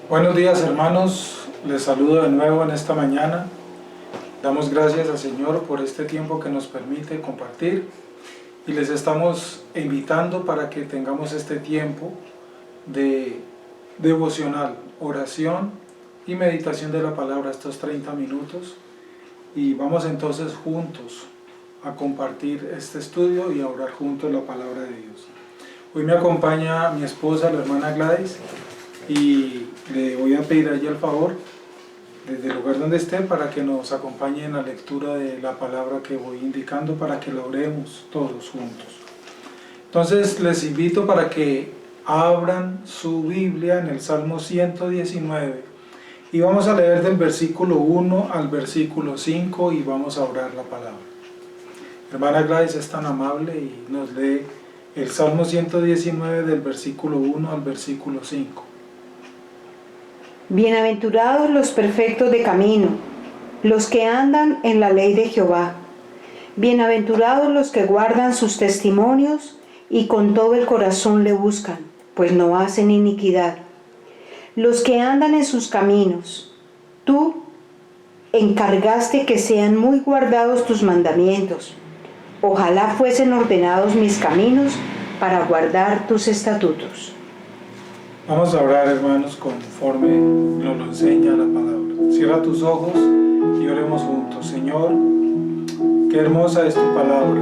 Buenos días, hermanos, les saludo de nuevo en esta mañana. Damos gracias al Señor por este tiempo que nos permite compartir y les estamos invitando para que tengamos este tiempo de devocional, oración y meditación de la palabra, estos 30 minutos, y vamos entonces juntos a compartir este estudio y a orar juntos la palabra de Dios. Hoy me acompaña mi esposa, la hermana Gladys, y le voy a pedir a ella el favor, desde el lugar donde esté, para que nos acompañe en la lectura de la palabra que voy indicando, para que la oremos todos juntos. Entonces les invito para que abran su Biblia en el Salmo 119 y vamos a leer del versículo 1 al versículo 5 y vamos a orar la palabra. Hermana Gladys es tan amable y nos lee el Salmo 119 del versículo 1 al versículo 5. Bienaventurados los perfectos de camino, los que andan en la ley de Jehová. Bienaventurados los que guardan sus testimonios y con todo el corazón le buscan, pues no hacen iniquidad. Los que andan en sus caminos, tú encargaste que sean muy guardados tus mandamientos. Ojalá fuesen ordenados mis caminos para guardar tus estatutos. Vamos a orar, hermanos, conforme nos lo enseña la palabra. Cierra tus ojos y oremos juntos. Señor, qué hermosa es tu palabra.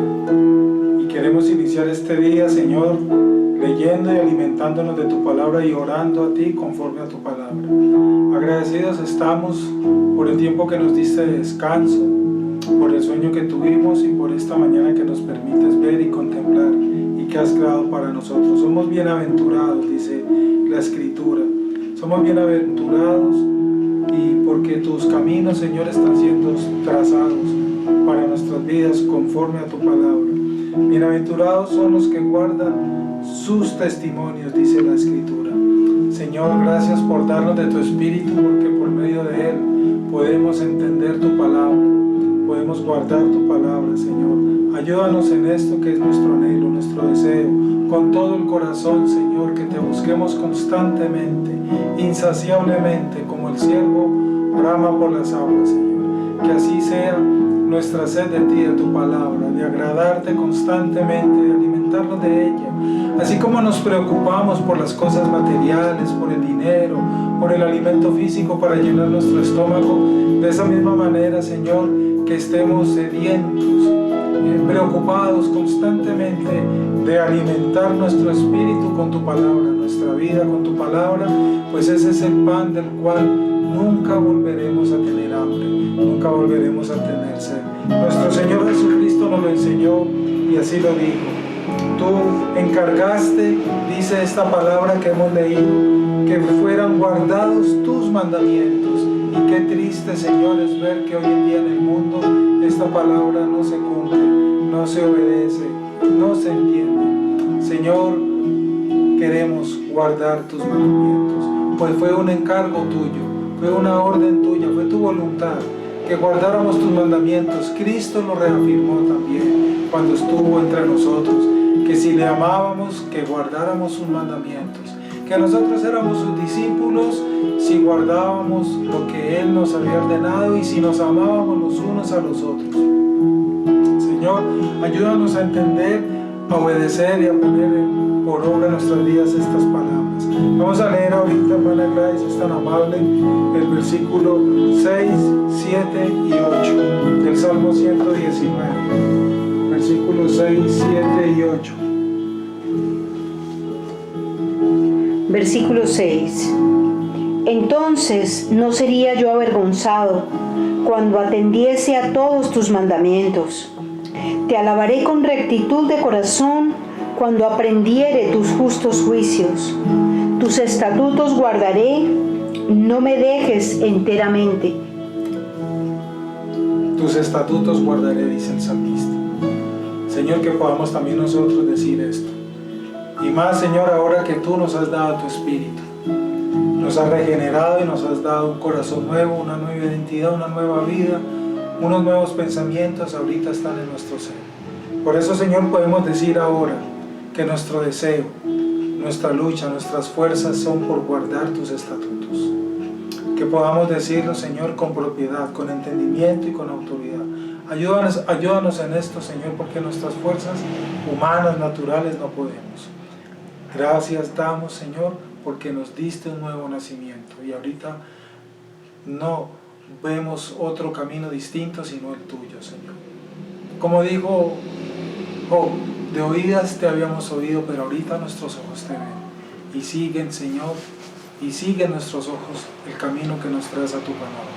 Y queremos iniciar este día, Señor, leyendo y alimentándonos de tu palabra y orando a ti conforme a tu palabra. Agradecidos estamos por el tiempo que nos diste de descanso, por el sueño que tuvimos y por esta mañana que nos permites ver y contemplar y que has creado para nosotros. Somos bienaventurados, dice la Escritura. Somos bienaventurados y porque tus caminos, Señor, están siendo trazados para nuestras vidas conforme a tu palabra. Bienaventurados son los que guardan sus testimonios, dice la Escritura. Señor, gracias por darnos de tu Espíritu, porque por medio de él podemos entender tu palabra, podemos guardar tu palabra, Señor. Ayúdanos en esto que es nuestro anhelo, nuestro deseo, con todo el corazón, Señor, que te busquemos constantemente, insaciablemente, como el ciervo brama por las aguas, Señor. Que así sea nuestra sed de ti, de tu palabra, de agradarte constantemente, de alimentarnos de ella. Así como nos preocupamos por las cosas materiales, por el dinero, por el alimento físico para llenar nuestro estómago, de esa misma manera, Señor, que estemos sedientos, preocupados constantemente de alimentar nuestro espíritu con tu palabra, nuestra vida con tu palabra, pues ese es el pan del cual nunca volveremos a tener hambre, nunca volveremos a tener sed. Nuestro Señor Jesucristo nos lo enseñó y así lo dijo. Tú encargaste, dice esta palabra que hemos leído, que fueran guardados tus mandamientos. Y qué triste, Señor, es ver que hoy en día en el mundo esta palabra no se cumple, no se obedece, no se entiende. Señor, queremos guardar tus mandamientos, pues fue un encargo tuyo, fue una orden tuya, fue tu voluntad que guardáramos tus mandamientos. Cristo lo reafirmó también cuando estuvo entre nosotros, que si le amábamos, que guardáramos sus mandamientos, que nosotros éramos sus discípulos si guardábamos lo que Él nos había ordenado y si nos amábamos los unos a los otros. Señor, ayúdanos a entender, a obedecer y a poner por obra en nuestras vidas estas palabras. Vamos a leer ahorita, hermana Gladys, es tan amable, el versículo 6, 7 y 8 del Salmo 119. Versículos 6, 7 y 8. Versículo 6. Entonces no sería yo avergonzado cuando atendiese a todos tus mandamientos. Te alabaré con rectitud de corazón cuando aprendiere tus justos juicios. Tus estatutos guardaré, no me dejes enteramente. Tus estatutos guardaré, dice el salmista. Señor, que podamos también nosotros decir esto. Y más, Señor, ahora que tú nos has dado tu Espíritu, nos has regenerado y nos has dado un corazón nuevo, una nueva identidad, una nueva vida, unos nuevos pensamientos ahorita están en nuestro ser. Por eso, Señor, podemos decir ahora que nuestro deseo, nuestra lucha, nuestras fuerzas son por guardar tus estatutos. que podamos decirlo, Señor, con propiedad, con entendimiento y con autoridad. Ayúdanos en esto, Señor, porque nuestras fuerzas humanas, naturales, no podemos. Gracias damos, Señor, porque nos diste un nuevo nacimiento y ahorita no vemos otro camino distinto sino el tuyo, Señor. Como dijo Job, de oídas te habíamos oído, pero ahorita nuestros ojos te ven y siguen, Señor, y siguen nuestros ojos el camino que nos traes a tu palabra.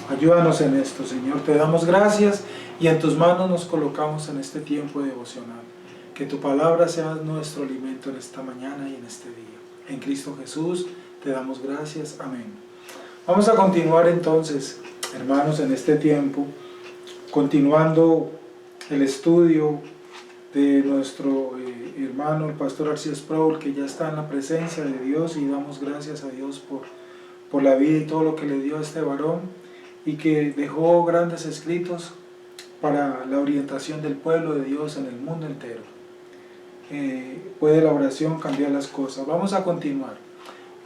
Ayúdanos en esto, Señor. Te damos gracias y en tus manos nos colocamos en este tiempo devocional. Que tu palabra sea nuestro alimento en esta mañana y en este día. En Cristo Jesús te damos gracias. Amén. Vamos a continuar entonces, hermanos, en este tiempo, continuando el estudio de nuestro hermano, el pastor Arcee Sproul, que ya está en la presencia de Dios, y damos gracias a Dios por la vida y todo lo que le dio a este varón, y que dejó grandes escritos para la orientación del pueblo de Dios en el mundo entero. Puede la oración cambiar las cosas. Vamos a continuar.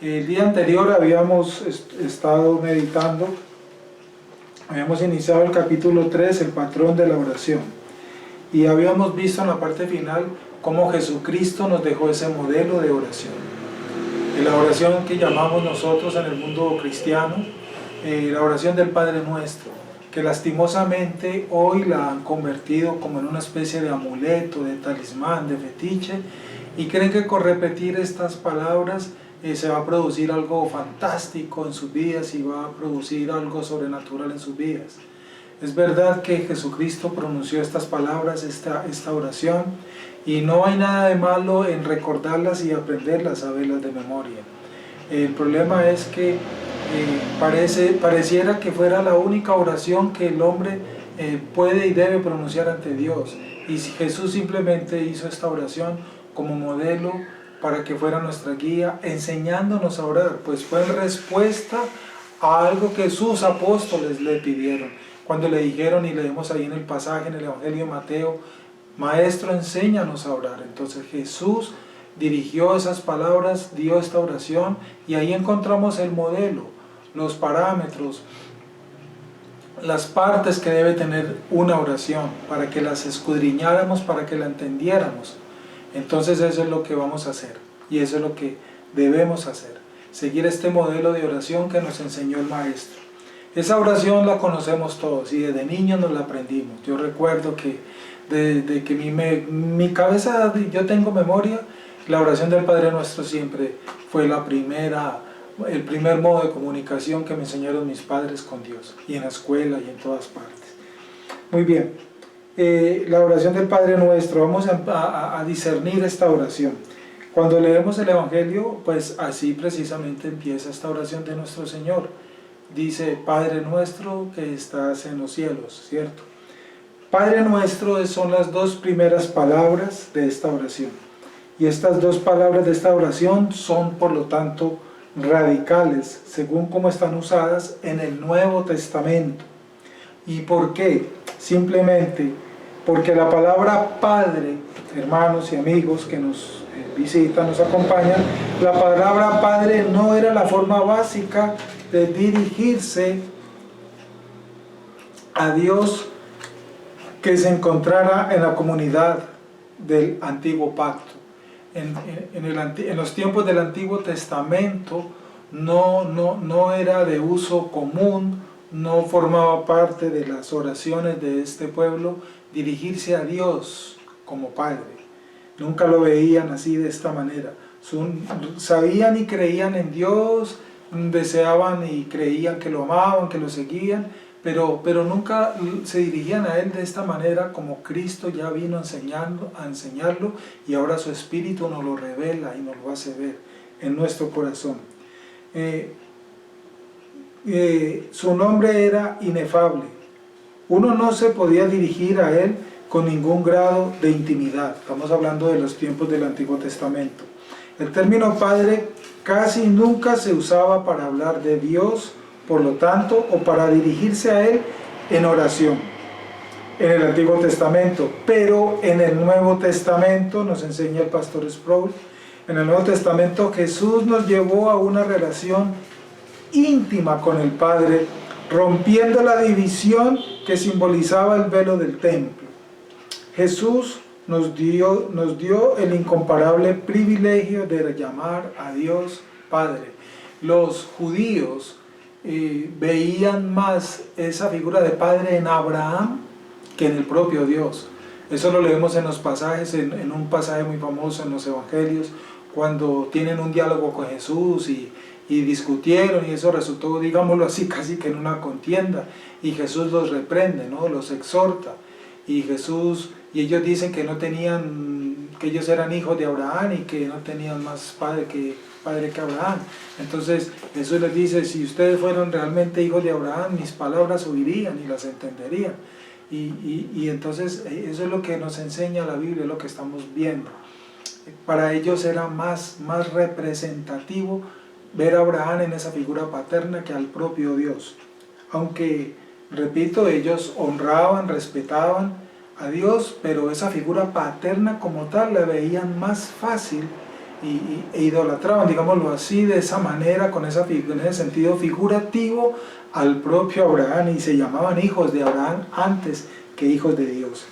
El día anterior habíamos estado meditando, habíamos iniciado el capítulo 3, el patrón de la oración, y habíamos visto en la parte final cómo Jesucristo nos dejó ese modelo de oración. La oración que llamamos nosotros en el mundo cristiano, la oración del Padre Nuestro, que lastimosamente hoy la han convertido como en una especie de amuleto, de talismán, de fetiche, y creen que con repetir estas palabras se va a producir algo fantástico en sus vidas y va a producir algo sobrenatural en sus vidas. Es verdad que Jesucristo pronunció estas palabras, esta oración, y no hay nada de malo en recordarlas y aprenderlas, saberlas de memoria. El problema es que pareciera que fuera la única oración que el hombre puede y debe pronunciar ante Dios, y Jesús simplemente hizo esta oración como modelo para que fuera nuestra guía, enseñándonos a orar, pues fue en respuesta a algo que sus apóstoles le pidieron, cuando le dijeron, y leemos ahí en el pasaje en el Evangelio de Mateo: Maestro, enséñanos a orar. Entonces Jesús dirigió esas palabras, dio esta oración, y ahí encontramos el modelo, los parámetros, las partes que debe tener una oración, para que las escudriñáramos, para que la entendiéramos. Entonces eso es lo que vamos a hacer, y eso es lo que debemos hacer, seguir este modelo de oración que nos enseñó el Maestro. Esa oración la conocemos todos, y desde niños nos la aprendimos. Yo recuerdo que desde que mi cabeza, yo tengo memoria, la oración del Padre Nuestro siempre fue el primer modo de comunicación que me enseñaron mis padres con Dios, y en la escuela y en todas partes. Muy bien, la oración del Padre Nuestro, vamos a discernir esta oración. Cuando leemos el Evangelio, pues así precisamente empieza esta oración de nuestro Señor. Dice: Padre nuestro que estás en los cielos, ¿cierto? Padre nuestro son las dos primeras palabras de esta oración. Y estas dos palabras de esta oración son, por lo tanto, radicales, según cómo están usadas en el Nuevo Testamento. ¿Y por qué? Simplemente porque la palabra Padre, hermanos y amigos que nos visitan, nos acompañan, la palabra Padre no era la forma básica de dirigirse a Dios que se encontrara en la comunidad del Antiguo Pacto. En los tiempos del Antiguo Testamento no era de uso común, no formaba parte de las oraciones de este pueblo dirigirse a Dios como Padre. Nunca lo veían así, de esta manera. Sabían y creían en Dios, deseaban y creían que lo amaban, que lo seguían, pero nunca se dirigían a Él de esta manera, como Cristo ya vino a enseñarlo, y ahora su Espíritu nos lo revela y nos lo hace ver en nuestro corazón. Su nombre era inefable. Uno no se podía dirigir a Él con ningún grado de intimidad. Estamos hablando de los tiempos del Antiguo Testamento. El término Padre casi nunca se usaba para hablar de Dios, por lo tanto, o para dirigirse a Él en oración en el Antiguo Testamento. Pero en el Nuevo Testamento, nos enseña el pastor Sproul, en el Nuevo Testamento Jesús nos llevó a una relación íntima con el Padre, rompiendo la división que simbolizaba el velo del templo. Jesús nos dio el incomparable privilegio de llamar a Dios Padre. Los judíos veían más esa figura de Padre en Abraham que en el propio Dios. Eso lo leemos en los pasajes, en un pasaje muy famoso en los evangelios, cuando tienen un diálogo con Jesús y discutieron, y eso resultó, digámoslo así, casi que en una contienda, y Jesús los reprende, ¿no? Los exhorta, y ellos dicen que no tenían, que ellos eran hijos de Abraham y que no tenían más padre que Abraham. Entonces Jesús les dice: si ustedes fueran realmente hijos de Abraham, mis palabras oirían y las entenderían. Y entonces eso es lo que nos enseña la Biblia, es lo que estamos viendo. Para ellos era más representativo ver a Abraham en esa figura paterna que al propio Dios. Aunque, repito, ellos honraban, respetaban a Dios, pero esa figura paterna como tal la veían más fácil e idolatraban, digámoslo así, de esa manera, en ese sentido figurativo, al propio Abraham, y se llamaban hijos de Abraham antes que hijos de Dios.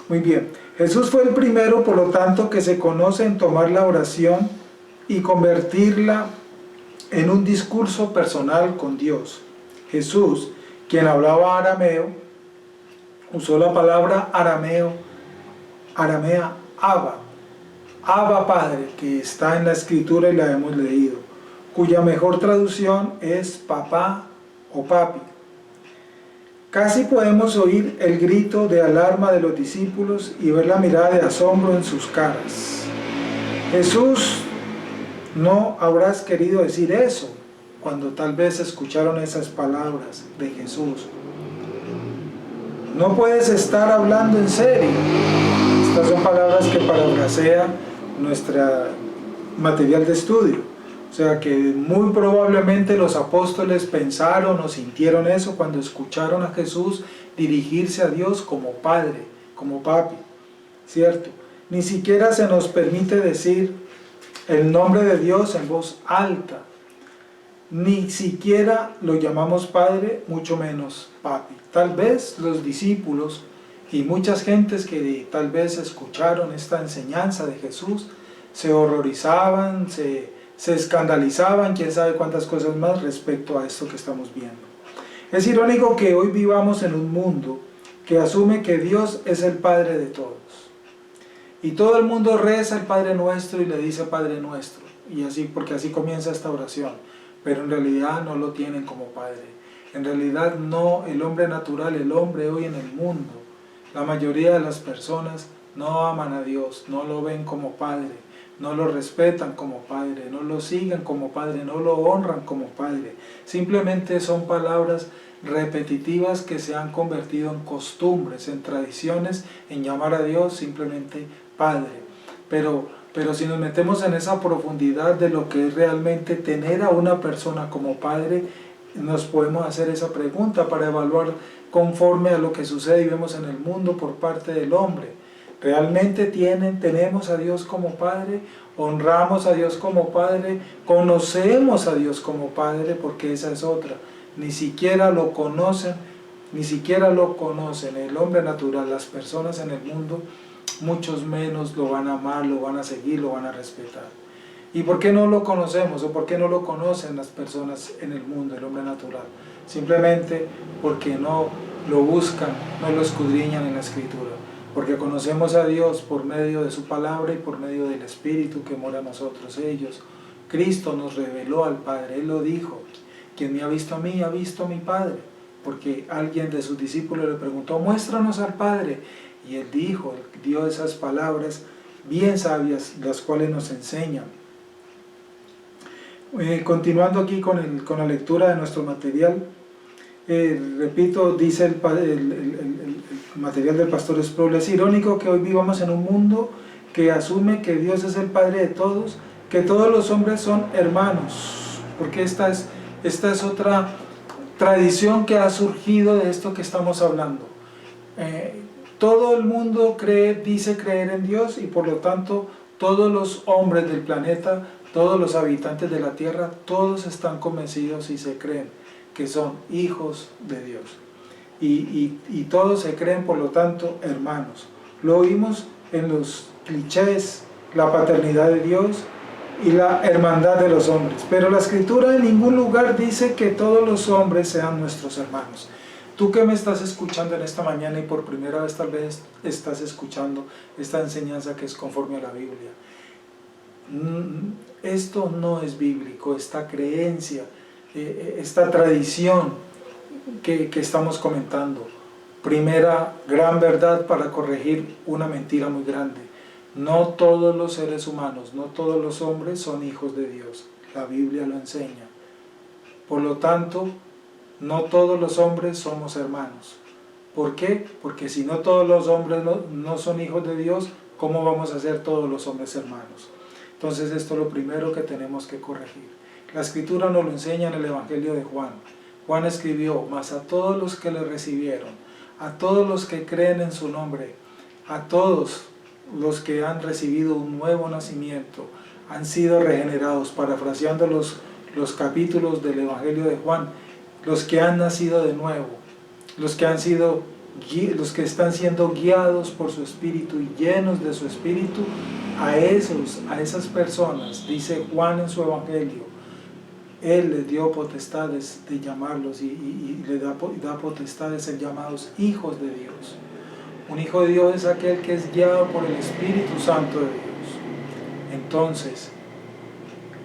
Muy bien, Jesús fue el primero, por lo tanto, que se conoce en tomar la oración y convertirla en un discurso personal con Dios. Jesús, quien hablaba arameo, usó la palabra aramea Abba Padre, que está en la Escritura y la hemos leído, cuya mejor traducción es papá o papi. Casi podemos oír el grito de alarma de los discípulos y ver la mirada de asombro en sus caras. Jesús, no habrás querido decir eso cuando tal vez escucharon esas palabras de Jesús. No puedes estar hablando en serio. Estas son palabras que parafrasea nuestro material de estudio. O sea que muy probablemente los apóstoles pensaron o sintieron eso cuando escucharon a Jesús dirigirse a Dios como Padre, como Papi, ¿cierto? Ni siquiera se nos permite decir el nombre de Dios en voz alta. Ni siquiera lo llamamos Padre, mucho menos Papi. Tal vez los discípulos y muchas gentes que tal vez escucharon esta enseñanza de Jesús se horrorizaban, se escandalizaban, quién sabe cuántas cosas más respecto a esto que estamos viendo. Es irónico que hoy vivamos en un mundo que asume que Dios es el Padre de todos. Y todo el mundo reza el Padre Nuestro y le dice Padre Nuestro, y así, porque así comienza esta oración, pero en realidad no lo tienen como Padre. En realidad no, el hombre natural, el hombre hoy en el mundo, la mayoría de las personas no aman a Dios, no lo ven como Padre, no lo respetan como Padre, no lo siguen como Padre, no lo honran como Padre. Simplemente son palabras repetitivas que se han convertido en costumbres, en tradiciones, en llamar a Dios simplemente Padre. Pero si nos metemos en esa profundidad de lo que es realmente tener a una persona como Padre, nos podemos hacer esa pregunta para evaluar conforme a lo que sucede y vemos en el mundo por parte del hombre. ¿Realmente tenemos a Dios como Padre? ¿Honramos a Dios como Padre? ¿Conocemos a Dios como Padre? Porque esa es otra. Ni siquiera lo conocen, el hombre natural, las personas en el mundo, muchos menos lo van a amar, lo van a seguir, lo van a respetar. ¿Y por qué no lo conocemos o por qué no lo conocen las personas en el mundo, el hombre natural? Simplemente porque no lo buscan, no lo escudriñan en la Escritura. Porque conocemos a Dios por medio de su palabra y por medio del Espíritu que mora en nosotros. Cristo nos reveló al Padre, Él lo dijo: quien me ha visto a mí, ha visto a mi Padre. Porque alguien de sus discípulos le preguntó: muéstranos al Padre. Y Él dijo, dio esas palabras bien sabias, las cuales nos enseñan. Continuando aquí con la lectura de nuestro material, repito, dice el material del pastor Sproul: es irónico que hoy vivamos en un mundo que asume que Dios es el Padre de todos, que todos los hombres son hermanos, porque esta es otra tradición que ha surgido de esto que estamos hablando. Todo el mundo dice creer en Dios, y por lo tanto todos los hombres del planeta todos los habitantes de la tierra, todos están convencidos y se creen que son hijos de Dios. Y todos se creen, por lo tanto, hermanos. Lo oímos en los clichés, la paternidad de Dios y la hermandad de los hombres. Pero la Escritura en ningún lugar dice que todos los hombres sean nuestros hermanos. Tú que me estás escuchando en esta mañana y por primera vez tal vez estás escuchando esta enseñanza que es conforme a la Biblia. Esto no es bíblico, esta creencia, esta tradición que estamos comentando. Primera gran verdad para corregir una mentira muy grande. No todos los seres humanos, no todos los hombres son hijos de Dios. La Biblia lo enseña. Por lo tanto, no todos los hombres somos hermanos. ¿Por qué? Porque si no todos los hombres no son hijos de Dios, ¿cómo vamos a ser todos los hombres hermanos? Entonces esto es lo primero que tenemos que corregir. La Escritura nos lo enseña en el Evangelio de Juan. Juan escribió: mas a todos los que le recibieron, a todos los que creen en su nombre, a todos los que han recibido un nuevo nacimiento, han sido regenerados. Parafraseando los capítulos del Evangelio de Juan, los que han nacido de nuevo, los que están siendo guiados por su Espíritu y llenos de su Espíritu, a esas personas, dice Juan en su Evangelio, Él les dio potestades de llamarlos y le da potestades en llamados hijos de Dios. Un hijo de Dios es aquel que es guiado por el Espíritu Santo de Dios. Entonces,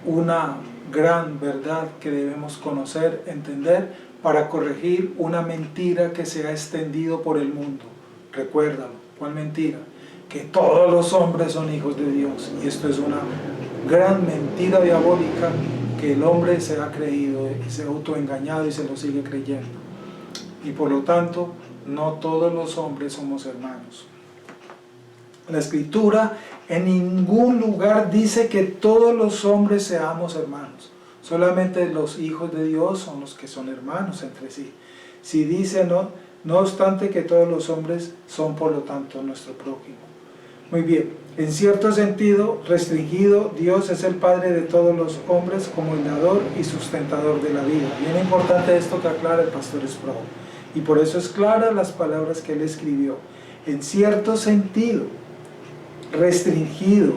una gran verdad que debemos conocer, entender, para corregir una mentira que se ha extendido por el mundo. Recuérdalo. ¿Cuál mentira? Que todos los hombres son hijos de Dios. Y esto es una gran mentira diabólica que el hombre se ha creído y se ha autoengañado y se lo sigue creyendo. Y por lo tanto, no todos los hombres somos hermanos. La Escritura en ningún lugar dice que todos los hombres seamos hermanos. Solamente los hijos de Dios son los que son hermanos entre sí. Si dice no obstante que todos los hombres son por lo tanto nuestro prójimo. Muy bien, en cierto sentido restringido, Dios es el Padre de todos los hombres como el dador y sustentador de la vida. Bien importante esto que aclara el pastor Sproul. Y por eso es clara las palabras que él escribió. En cierto sentido restringido,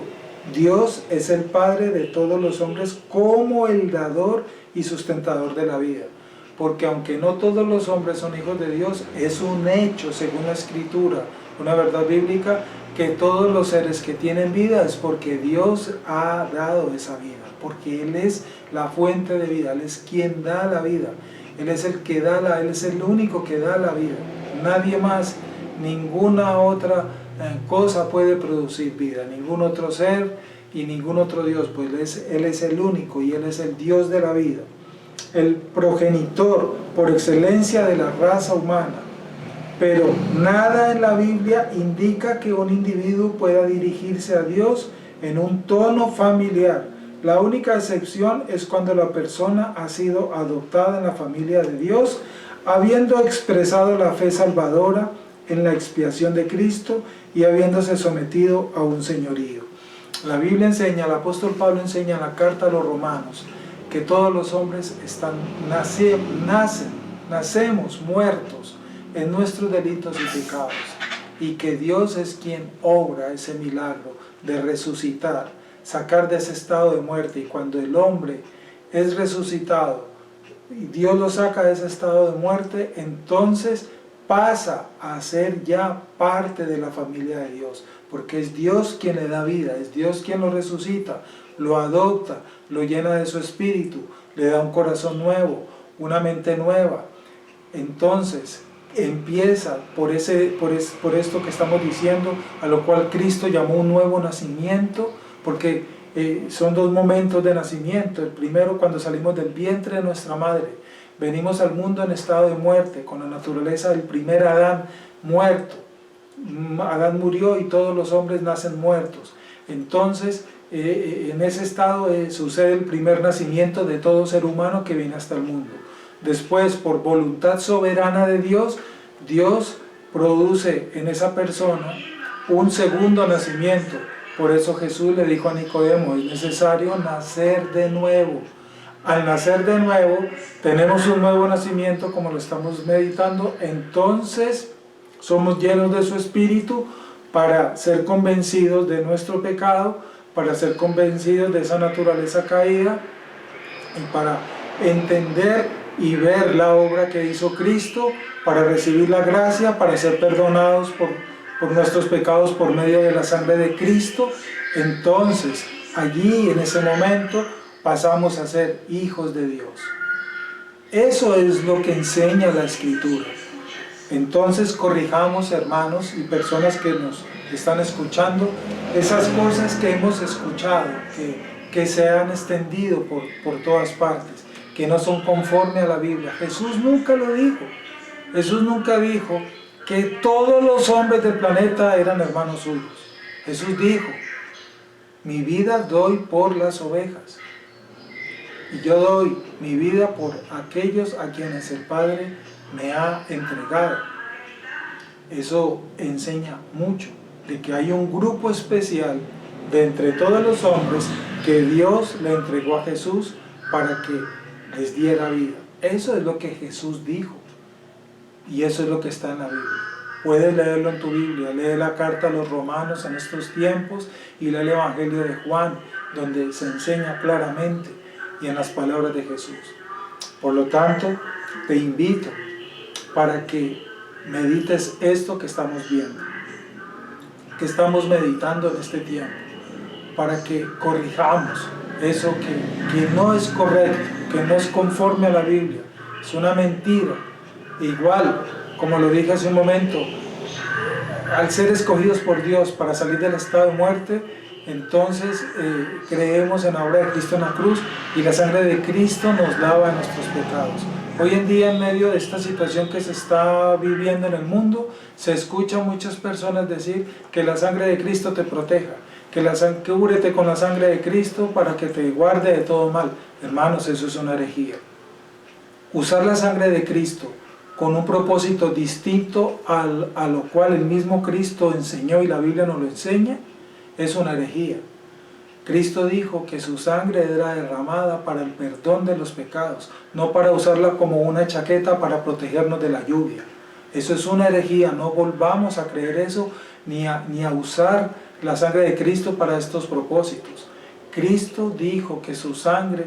Dios es el Padre de todos los hombres como el dador y sustentador de la vida. Porque aunque no todos los hombres son hijos de Dios, es un hecho, según la Escritura, una verdad bíblica, que todos los seres que tienen vida es porque Dios ha dado esa vida, porque Él es la fuente de vida, Él es quien da la vida, Él es el que Él es el único que da la vida. Nadie más, ninguna otra cosa puede producir vida, ningún otro ser y ningún otro Dios, pues Él es el único y Él es el Dios de la vida, el progenitor por excelencia de la raza humana. Pero nada en la Biblia indica que un individuo pueda dirigirse a Dios en un tono familiar. La única excepción es cuando la persona ha sido adoptada en la familia de Dios, habiendo expresado la fe salvadora en la expiación de Cristo y habiéndose sometido a un señorío. La Biblia enseña, el apóstol Pablo enseña en la carta a los romanos, que todos los hombres nacemos muertos en nuestros delitos y pecados, y que Dios es quien obra ese milagro de resucitar, sacar de ese estado de muerte. Y cuando el hombre es resucitado y Dios lo saca de ese estado de muerte, entonces pasa a ser ya parte de la familia de Dios, porque es Dios quien le da vida, es Dios quien lo resucita, lo adopta, lo llena de su espíritu, le da un corazón nuevo, una mente nueva. Entonces empieza por esto que estamos diciendo, a lo cual Cristo llamó un nuevo nacimiento, porque son dos momentos de nacimiento. El primero, cuando salimos del vientre de nuestra madre, venimos al mundo en estado de muerte, con la naturaleza del primer Adán muerto. Adán murió y todos los hombres nacen muertos. Entonces, en ese estado sucede el primer nacimiento de todo ser humano que viene hasta el mundo. Después, por voluntad soberana de Dios, Dios produce en esa persona un segundo nacimiento, Por eso Jesús le dijo a Nicodemo, es necesario nacer de nuevo. Al nacer de nuevo, tenemos un nuevo nacimiento como lo estamos meditando, entonces somos llenos de su Espíritu para ser convencidos de nuestro pecado, para ser convencidos de esa naturaleza caída y para entender y ver la obra que hizo Cristo, para recibir la gracia, para ser perdonados por nuestros pecados por medio de la sangre de Cristo. Entonces, allí en ese momento pasamos a ser hijos de Dios. Eso es lo que enseña la Escritura. Entonces corrijamos, hermanos y personas que nos están escuchando, esas cosas que hemos escuchado, que se han extendido por todas partes, que no son conforme a la Biblia. Jesús nunca lo dijo. Jesús nunca dijo que todos los hombres del planeta eran hermanos suyos. Jesús dijo, mi vida doy por las ovejas. Y yo doy mi vida por aquellos a quienes el Padre me ha entregado. Eso enseña mucho, de que hay un grupo especial de entre todos los hombres que Dios le entregó a Jesús para que les diera vida. Eso es lo que Jesús dijo. Y eso es lo que está en la Biblia. Puedes leerlo en tu Biblia, lee la carta a los romanos en estos tiempos y lee el Evangelio de Juan, donde se enseña claramente y en las palabras de Jesús. Por lo tanto, te invito para que medites esto que estamos viendo, que estamos meditando en este tiempo, para que corrijamos eso que no es correcto, que no es conforme a la Biblia, es una mentira. Igual, como lo dije hace un momento, al ser escogidos por Dios para salir del estado de muerte, entonces creemos en la obra de Cristo en la cruz y la sangre de Cristo nos lava de nuestros pecados. Hoy en día, en medio de esta situación que se está viviendo en el mundo, se escucha a muchas personas decir que la sangre de Cristo te proteja, que cúbrete con la sangre de Cristo para que te guarde de todo mal. Hermanos, eso es una herejía. Usar la sangre de Cristo con un propósito distinto a lo cual el mismo Cristo enseñó y la Biblia nos lo enseña, es una herejía. Cristo dijo que su sangre era derramada para el perdón de los pecados, no para usarla como una chaqueta para protegernos de la lluvia. Eso es una herejía, no volvamos a creer eso ni a usar la sangre de Cristo para estos propósitos. Cristo dijo que su sangre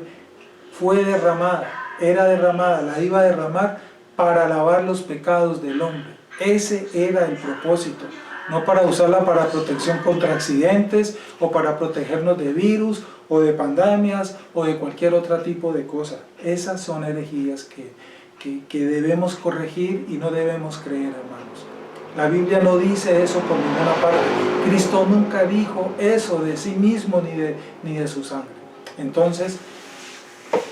fue derramada, era derramada, la iba a derramar para lavar los pecados del hombre. Ese era el propósito, no para usarla para protección contra accidentes o para protegernos de virus o de pandemias o de cualquier otro tipo de cosa. Esas son herejías que debemos corregir y no debemos creer, hermanos. La Biblia no dice eso por ninguna parte. Cristo nunca dijo eso de sí mismo ni de su sangre. Entonces,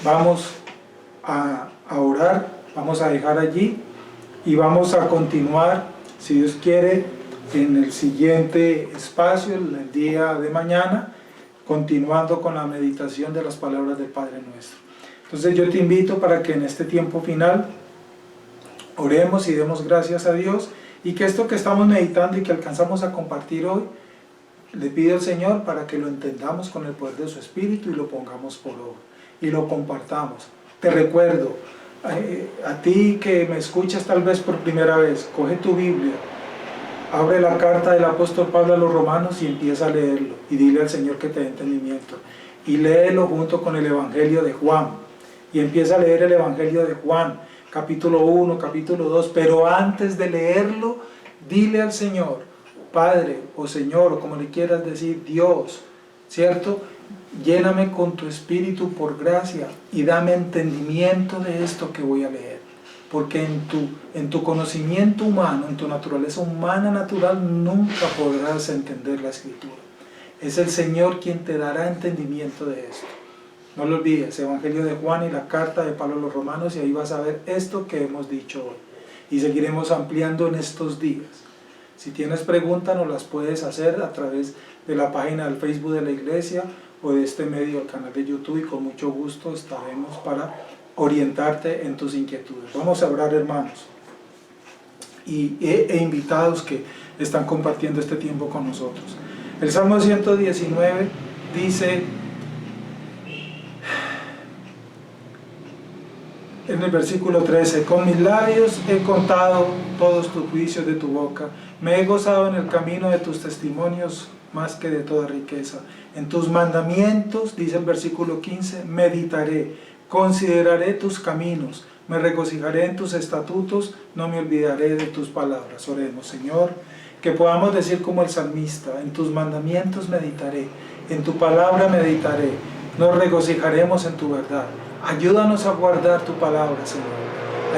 vamos a orar. Vamos a dejar allí y vamos a continuar, si Dios quiere, en el siguiente espacio, el día de mañana, continuando con la meditación de las palabras del Padre Nuestro. Entonces yo te invito para que en este tiempo final oremos y demos gracias a Dios y que esto que estamos meditando y que alcanzamos a compartir hoy, le pido al Señor para que lo entendamos con el poder de su Espíritu y lo pongamos por obra y lo compartamos. Te recuerdo, a ti que me escuchas tal vez por primera vez, coge tu Biblia, abre la carta del apóstol Pablo a los romanos y empieza a leerlo y dile al Señor que te dé entendimiento y léelo junto con el Evangelio de Juan y empieza a leer el Evangelio de Juan, capítulo 1, capítulo 2, pero antes de leerlo, dile al Señor, Padre o Señor, o como le quieras decir, Dios, ¿cierto? Lléname con tu Espíritu por gracia y dame entendimiento de esto que voy a leer. Porque en tu conocimiento humano, en tu naturaleza humana natural, nunca podrás entender la Escritura. Es el Señor quien te dará entendimiento de esto. No lo olvides, Evangelio de Juan y la carta de Pablo a los romanos, y ahí vas a ver esto que hemos dicho hoy. Y seguiremos ampliando en estos días. Si tienes preguntas, nos las puedes hacer a través de la página del Facebook de la iglesia o de este medio, el canal de YouTube, y con mucho gusto estaremos para orientarte en tus inquietudes. Vamos a orar, hermanos, e invitados que están compartiendo este tiempo con nosotros. El Salmo 119 dice en el versículo 13: con mis labios he contado todos tus juicios de tu boca, me he gozado en el camino de tus testimonios más que de toda riqueza. En tus mandamientos, dice el versículo 15, meditaré, consideraré tus caminos, me regocijaré en tus estatutos, no me olvidaré de tus palabras. Oremos. Señor, que podamos decir como el salmista: en tus mandamientos meditaré, en tu palabra meditaré, nos regocijaremos en tu verdad. Ayúdanos a guardar tu palabra, Señor.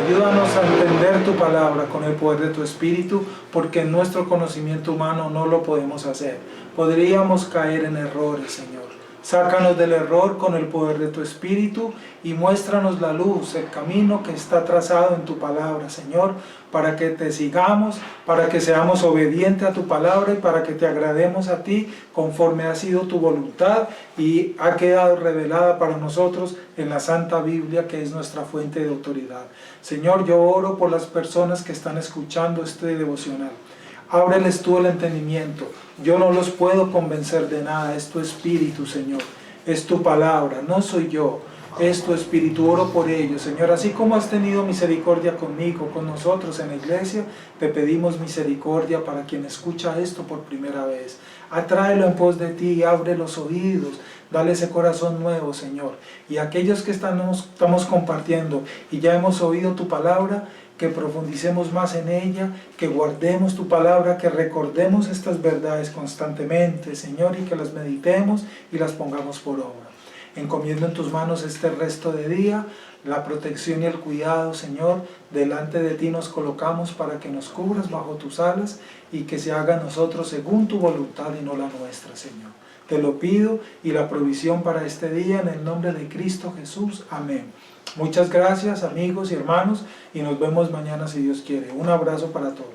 Ayúdanos a entender tu palabra con el poder de tu Espíritu, porque en nuestro conocimiento humano no lo podemos hacer. Podríamos caer en errores, Señor. Sácanos del error con el poder de tu Espíritu y muéstranos la luz, el camino que está trazado en tu palabra, Señor, para que te sigamos, para que seamos obedientes a tu palabra y para que te agrademos a ti conforme ha sido tu voluntad y ha quedado revelada para nosotros en la Santa Biblia, que es nuestra fuente de autoridad. Señor, yo oro por las personas que están escuchando este devocional. Ábreles tú el entendimiento. Yo no los puedo convencer de nada. Es tu Espíritu, Señor. Es tu palabra. No soy yo. Es tu Espíritu. Oro por ellos, Señor. Así como has tenido misericordia conmigo, con nosotros en la iglesia, te pedimos misericordia para quien escucha esto por primera vez. Atráelo en pos de ti. Abre los oídos. Dale ese corazón nuevo, Señor. Y aquellos que estamos compartiendo y ya hemos oído tu palabra, que profundicemos más en ella, que guardemos tu palabra, que recordemos estas verdades constantemente, Señor, y que las meditemos y las pongamos por obra. Encomiendo en tus manos este resto de día, la protección y el cuidado, Señor. Delante de ti nos colocamos para que nos cubras bajo tus alas y que se haga en nosotros según tu voluntad y no la nuestra, Señor. Te lo pido y la provisión para este día en el nombre de Cristo Jesús. Amén. Muchas gracias, amigos y hermanos, y nos vemos mañana si Dios quiere. Un abrazo para todos.